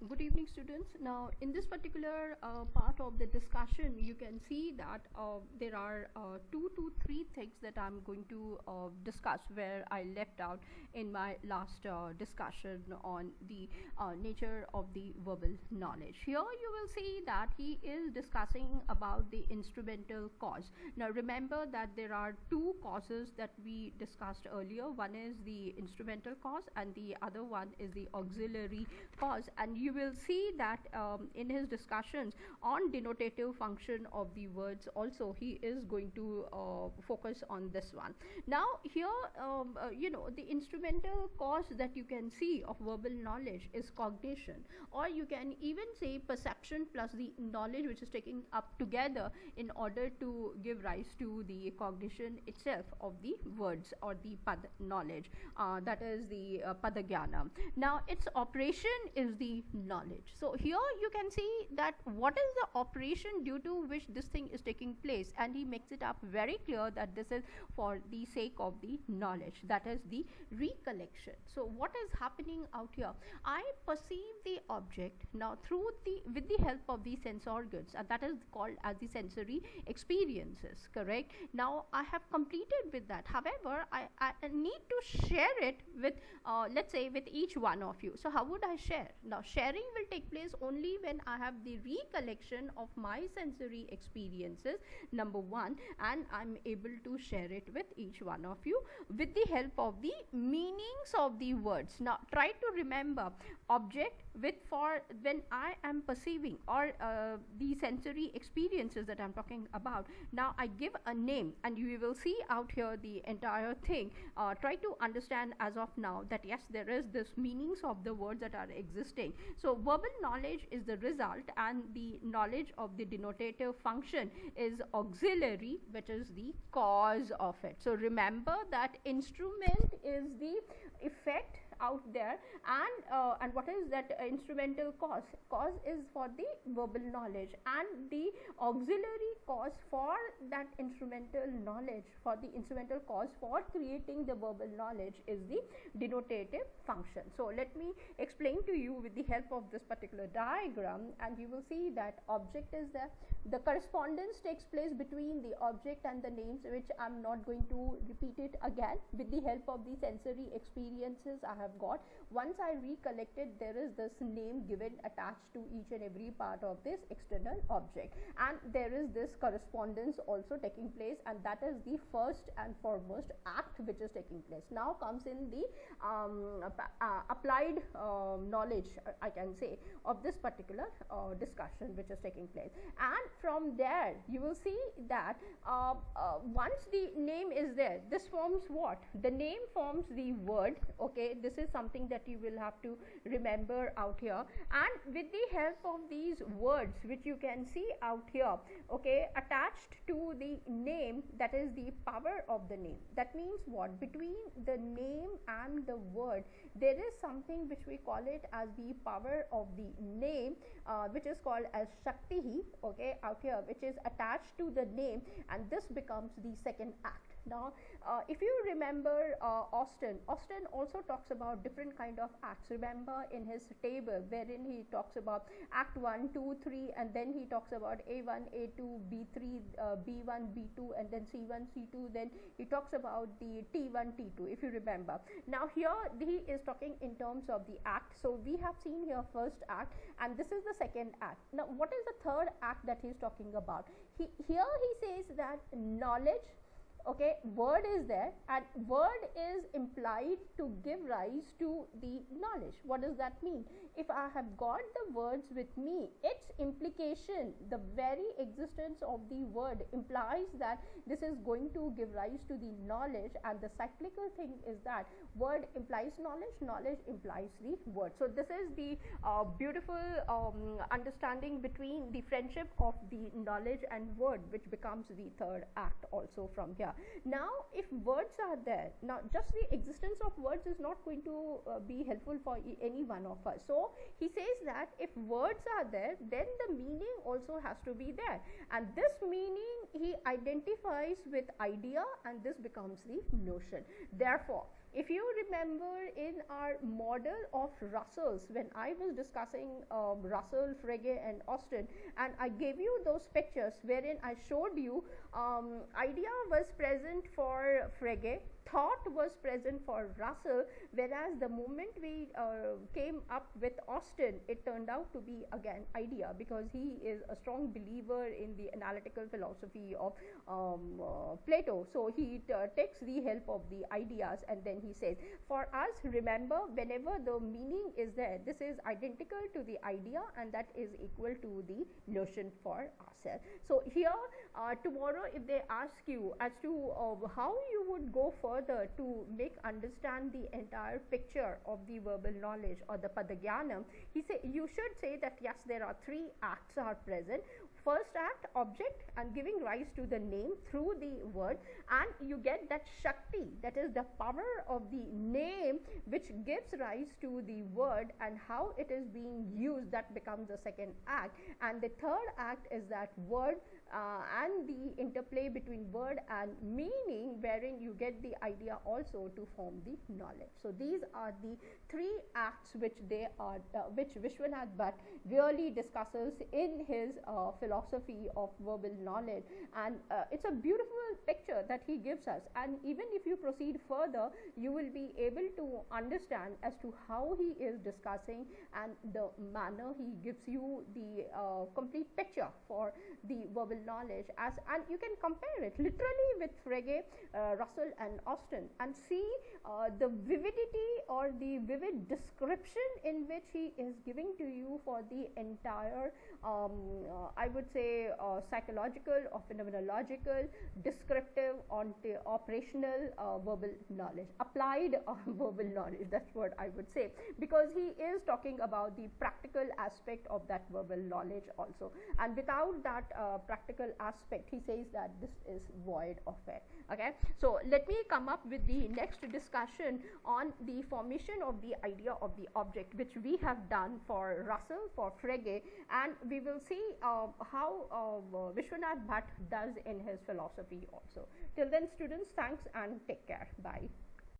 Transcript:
Good evening, students. Now, in this particular part of the discussion, you can see that there are 2 to 3 things that I'm going to discuss where I left out in my last discussion on the nature of the verbal knowledge. Here you will see that he is discussing about the instrumental cause. Now, remember that there are two causes that we discussed earlier. One is the instrumental cause and the other one is the auxiliary cause, and you will see that in his discussions on denotative function of the words also he is going to focus on this one. Now here the instrumental cause that you can see of verbal knowledge is cognition, or you can even say perception plus the knowledge which is taken up together in order to give rise to the cognition itself of the words or the pad knowledge, that is the padagyana. Now its operation is the knowledge. So here you can see that what is the operation due to which this thing is taking place, and he makes it up very clear that this is for the sake of the knowledge, that is the recollection. So what is happening out here? I perceive the object now with the help of the sense organs, and that is called as the sensory experiences, correct? Now I have completed with that. However, I need to share it with let's say with each one of you. So how would I share? Now sharing will take place only when I have the recollection of my sensory experiences, number one, and I'm able to share it with each one of you with the help of the meanings of the words. Now try to remember object with for when I am perceiving or the sensory experiences that I'm talking about. Now I give a name and you will see out here the entire thing. Try to understand as of now that yes, there is this meanings of the words that are existing. So verbal knowledge is the result and the knowledge of the denotative function is auxiliary, which is the cause of it. So remember that instrument is the effect out there, and what is that instrumental cause? Cause is for the verbal knowledge, and the auxiliary cause for that instrumental knowledge, for the instrumental cause for creating the verbal knowledge is the denotative function. So let me explain to you with the help of this particular diagram, and you will see that object is there. The correspondence takes place between the object and the names, which I'm not going to repeat it again. With the help of the sensory experiences I have got, once I recollected, there is this name given attached to each and every part of this external object, and there is this correspondence also taking place, and that is the first and foremost act which is taking place. Now comes in the applied knowledge, I can say, of this particular discussion which is taking place, and from there you will see that once the name is there, this forms what? The name forms the word. Okay, this is something that you will have to remember out here, and with the help of these words which you can see out here, okay, attached to the name, that is the power of the name. That means what? Between the name and the word there is something which we call it as the power of the name, which is called as Shaktihi, okay, out here, which is attached to the name, and this becomes the second act. Now if you remember Austin also talks about different kind of acts. Remember in his table wherein he talks about act 1, 2, 3, and then he talks about A1, A2, B3, B1, B2, and then C1, C2, then he talks about the T1, T2, if you remember. Now here he is talking in terms of the act. So we have seen here first act, and this is the second act. Now what is the third act that he is talking about? Here he says that knowledge, okay, word is there, and word is implied to give rise to the knowledge. What does that mean? If I have got the words with me, its implication, the very existence of the word implies that this is going to give rise to the knowledge, and the cyclical thing is that word implies knowledge, knowledge implies the word. So this is the beautiful understanding between the friendship of the knowledge and word, which becomes the third act also from here. Now if words are there, now just the existence of words is not going to be helpful for any one of us. So he says that if words are there, then the meaning also has to be there, and this meaning he identifies with idea, and this becomes the notion. Therefore if you remember in our model of Russells, when I was discussing Russell, Frege and Austin, and I gave you those pictures wherein I showed you idea was present for Frege, thought was present for Russell, whereas the moment we came up with Austin, it turned out to be again idea, because he is a strong believer in the analytical philosophy of Plato. So he takes the help of the ideas, and then he says, for us, remember, whenever the meaning is there, this is identical to the idea, and that is equal to the notion for ourselves. So here tomorrow, if they ask you as to how you would go further to make understand the entire picture of the verbal knowledge or the Padagyanam, you should say that yes, there are three acts are present. First act, object, and giving rise to the name through the word, and you get that Shakti, that is the power of the name which gives rise to the word, and how it is being used, that becomes the second act. And the third act is that word and the interplay between word and meaning, wherein you get the idea also to form the knowledge. So these are the three acts which Vishwanath Bhatt really discusses in his philosophy of verbal knowledge, and it's a beautiful picture that he gives us. And even if you proceed further, you will be able to understand as to how he is discussing and the manner he gives you the complete picture for the verbal knowledge, and you can compare it literally with Frege, Russell and Austin, and see the vividity or the vivid description in which he is giving to you for the entire I would say psychological or phenomenological, descriptive, on the operational verbal knowledge, applied verbal knowledge, that's what I would say, because he is talking about the practical aspect of that verbal knowledge also, and without that practical aspect, he says that this is void of it. Okay, so let me come up with the next discussion on the formation of the idea of the object, which we have done for Russell, for Frege, and we will see how Vishwanath Bhatt does in his philosophy also. Till then, students, thanks and take care. Bye.